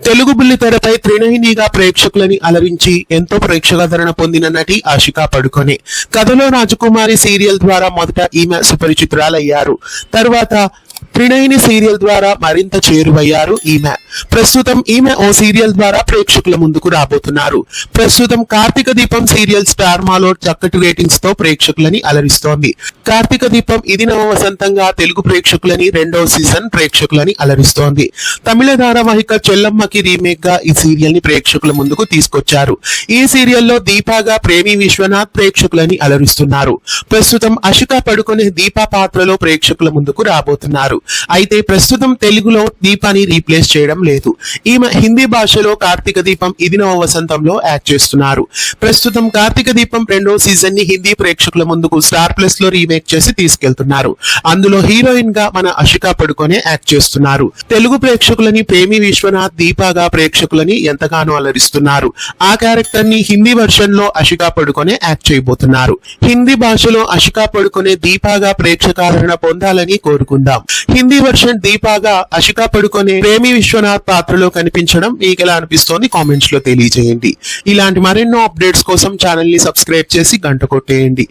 తెలుగు బుల్లితెరపై త్రినయనిగా ప్రేక్షకులని అలరించి ఎంతో ప్రేక్షకాదరణ పొందిన నటి ఆషికా పడుకొనే. కథలో రాజకుమారి సీరియల్ ద్వారా మొదట ఈమె సుపరిచితురాలయ్యారు. తర్వాత త్రినయని సీరియల్ ద్వారా మరింత చేరువయ్యారు ఈమె. ప్రస్తుతం ఈమె ఓ సీరియల్ ద్వారా ప్రేక్షకుల ముందుకు రాబోతున్నారు. ప్రస్తుతం కార్తీక దీపం సీరియల్ స్టార్ మాలో చక్కటి రేటింగ్స్ తో ప్రేక్షకులని అలరిస్తోంది. కార్తీక దీపం ఇది నవ వసంతంగా తెలుగు ప్రేక్షకులని రెండో సీజన్ ప్రేక్షకులని అలరిస్తోంది. తమిళ ధారావాహిక చెల్లమ్మకి రీమేక్ గా ఈ సీరియల్ ని ప్రేక్షకుల ముందుకు తీసుకొచ్చారు. ఈ సీరియల్లో దీపాగా ప్రేమి విశ్వనాథ్ ప్రేక్షకులని అలరిస్తున్నారు. ప్రస్తుతం ఆషికా పడుకొనే దీపా పాత్రలో ప్రేక్షకుల ముందుకు రాబోతున్నారు. అయితే ప్రస్తుతం తెలుగులో దీపాని రీప్లేస్ చేయడం లేదు. ఈమె హిందీ భాషలో కార్తీక దీపం ఇది నవ వసంతంలో యాక్ట్ చేస్తున్నారు. ప్రస్తుతం కార్తీక దీపం రెండో సీజన్ ని హిందీ ప్రేక్షకుల ముందుకు స్టార్ ప్లస్ లో రీమేక్ చేసి తీసుకెళ్తున్నారు. అందులో హీరోయిన్ గా మన ఆషికా పడుకొనే యాక్ట్ చేస్తున్నారు. తెలుగు ప్రేక్షకులని ప్రేమి విశ్వనాథ్ దీపాగా ప్రేక్షకులని ఎంతగానో అలరిస్తున్నారు. ఆ క్యారెక్టర్ ని హిందీ వర్షన్ లో ఆషికా పడుకొనే యాక్ట్ చేయబోతున్నారు. హిందీ భాషలో ఆషికా పడుకొనే దీపాగా ప్రేక్షకాదరణ పొందాలని కోరుకుందాం. హిందీ వర్షన్ దీపాగా ఆషికా పడుకొనే ప్రేమి విశ్వనాథ్ పాత్రలో కనిపించడం మీకు ఎలా అనిపిస్తోంది కామెంట్స్ లో తెలియజేయండి. ఇలాంటి మరెన్నో అప్డేట్స్ కోసం ఛానల్ ని సబ్స్క్రైబ్ చేసి గంట కొట్టేయండి.